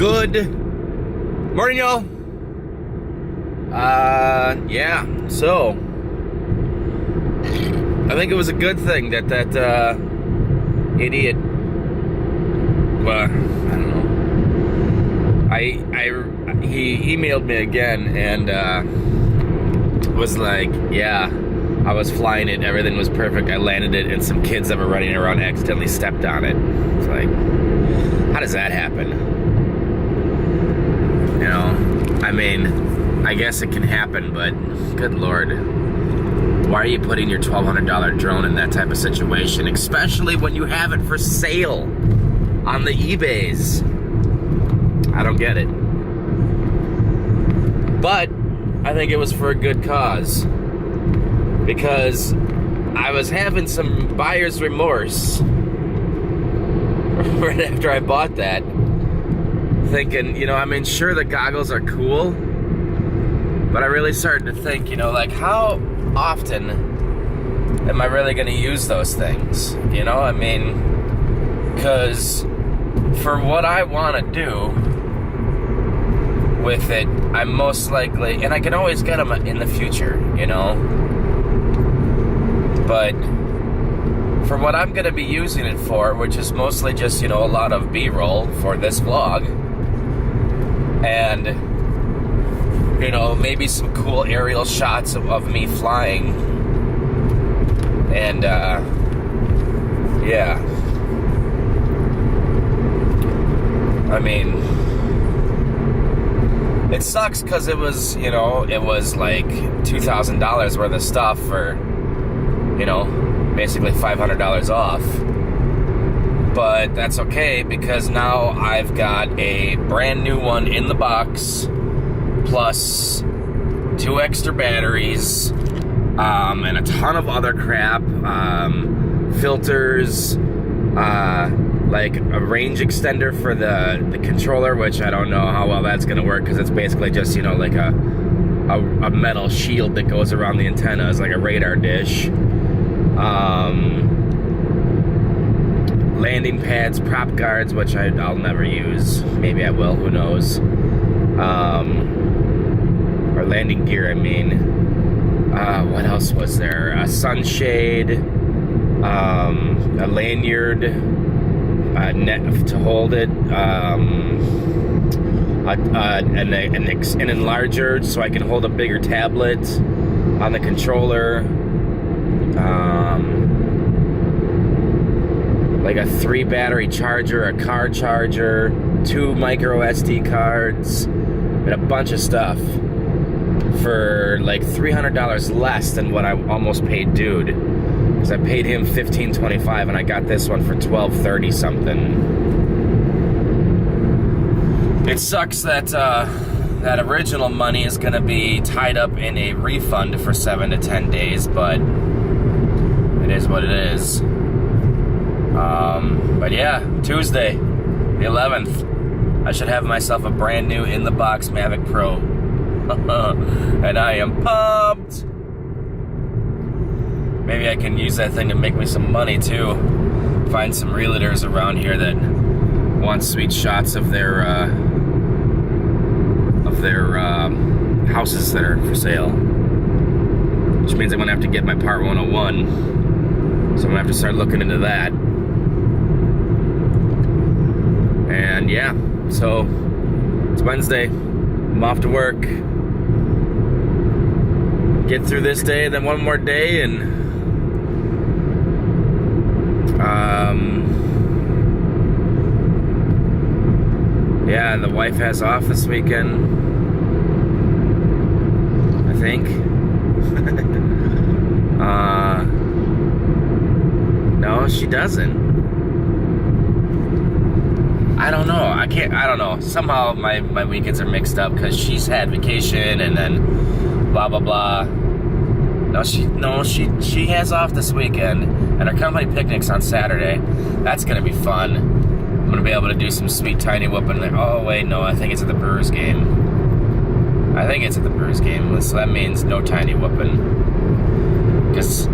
Good morning, y'all. Yeah, so I think it was a good thing that idiot, well, I don't know, he emailed me again and was like, yeah, I was flying it, everything was perfect, I landed it, and some kids that were running around accidentally stepped on it. It's like, how does that happen? You know, I mean, I guess it can happen, but good Lord. Why are you putting your $1,200 drone in that type of situation, especially when you have it for sale on the eBays? I don't get it. But I think it was for a good cause, because I was having some buyer's remorse right after I bought that, thinking, you know, I mean, sure, the goggles are cool, but I really started to think, you know, like, how often am I really going to use those things? You know, I mean, because for what I want to do with it, I'm most likely, and I can always get them in the future, you know, but for what I'm going to be using it for, which is mostly just, you know, a lot of B-roll for this vlog, and, you know, maybe some cool aerial shots of me flying, and, yeah, I mean, it sucks because it was, you know, it was like $2,000 worth of stuff for, you know, basically $500 off. But that's okay, because now I've got a brand new one in the box, plus 2 extra batteries, and a ton of other crap, filters, like a range extender for the controller, which I don't know how well that's gonna work, because it's basically just, you know, like a metal shield that goes around the antenna. It's like a radar dish. Landing pads, prop guards, which I'll never use. Maybe I will, who knows. Or landing gear, I mean. What else was there? A sunshade, a lanyard, a net to hold it, an enlarger so I can hold a bigger tablet on the controller. Like a 3 battery charger, a car charger, 2 micro SD cards, and a bunch of stuff for like $300 less than what I almost paid dude. Because I paid him $1,525 and I got this one for $1,230 something. It sucks that that original money is going to be tied up in a refund for 7 to 10 days, but it is what it is. But yeah, Tuesday, the 11th, I should have myself a brand new in-the-box Mavic Pro. And I am pumped! Maybe I can use that thing to make me some money, too. Find some realtors around here that want sweet shots of their houses that are for sale. Which means I'm going to have to get my Part 101. So I'm going to have to start looking into that. And yeah, so it's Wednesday. I'm off to work. Get through this day, then one more day, and yeah, and the wife has off this weekend, I think. No, she doesn't. I don't know. I don't know. Somehow my weekends are mixed up, because she's had vacation and then blah blah blah. No, she has off this weekend, and our company picnic's on Saturday. That's gonna be fun. I'm gonna be able to do some sweet tiny whooping there. Oh wait, no, I think it's at the Brewers game. I think it's at the Brewers game, so that means no tiny whooping. Because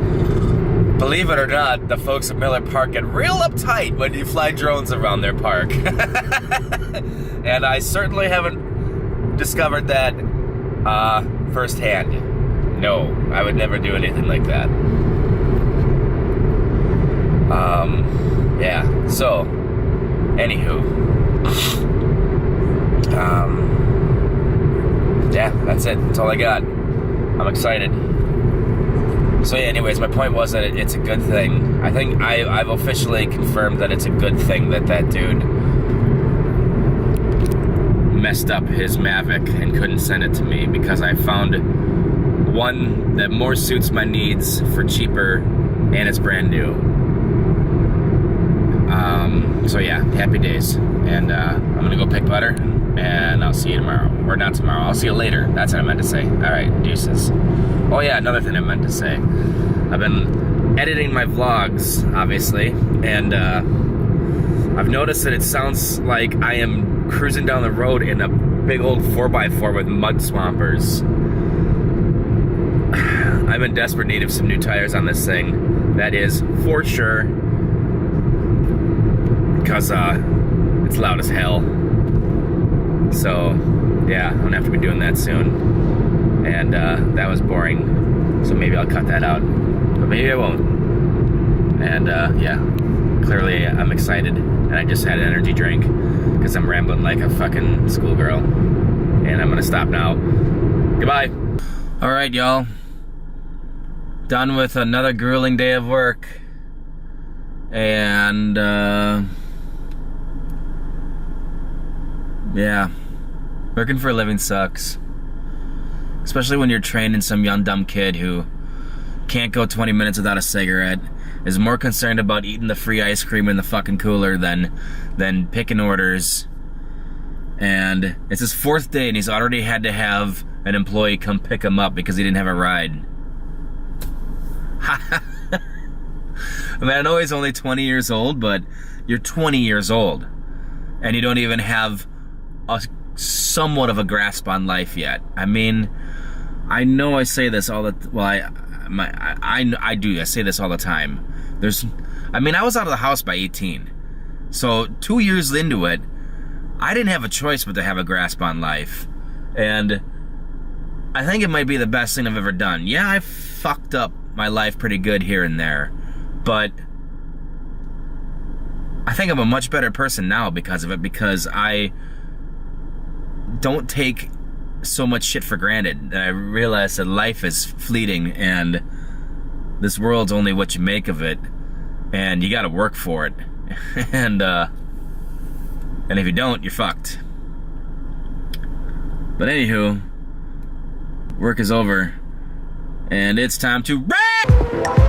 Believe it or not, the folks at Miller Park get real uptight when you fly drones around their park. And I certainly haven't discovered that firsthand. No, I would never do anything like that. Yeah, so, anywho. Yeah, that's it. That's all I got. I'm excited. So yeah, anyways, my point was that it's a good thing. I think I've officially confirmed that it's a good thing that dude messed up his Mavic and couldn't send it to me, because I found one that more suits my needs for cheaper, and it's brand new. So yeah, happy days. And I'm gonna go pick butter, and I'll see you tomorrow. Or not tomorrow, I'll see you later. That's what I meant to say. Alright, deuces. Oh yeah, another thing I meant to say. I've been editing my vlogs, obviously, and I've noticed that it sounds like I am cruising down the road in a big old 4x4 with mud swampers. I'm in desperate need of some new tires on this thing. That is for sure. Because it's loud as hell. So, yeah, I'm gonna have to be doing that soon. And that was boring. So maybe I'll cut that out. But maybe I won't. And yeah, clearly I'm excited. And I just had an energy drink because I'm rambling like a fucking schoolgirl. And I'm gonna stop now. Goodbye. All right, y'all. Done with another grueling day of work. And yeah, working for a living sucks. Especially when you're training some young dumb kid who can't go 20 minutes without a cigarette, is more concerned about eating the free ice cream in the fucking cooler than picking orders. And it's his 4th day and he's already had to have an employee come pick him up because he didn't have a ride. I mean, I know he's only 20 years old, but you're 20 years old and you don't even have a somewhat of a grasp on life yet. I mean, I know I say this all the I say this all the time. I was out of the house by 18. So 2 years into it, I didn't have a choice but to have a grasp on life. And I think it might be the best thing I've ever done. Yeah, I fucked up my life pretty good here and there, but I think I'm a much better person now because of it, because I don't take so much shit for granted. I realize that life is fleeting and this world's only what you make of it, and you gotta work for it. And if you don't, you're fucked. But anywho, work is over and it's time to rap!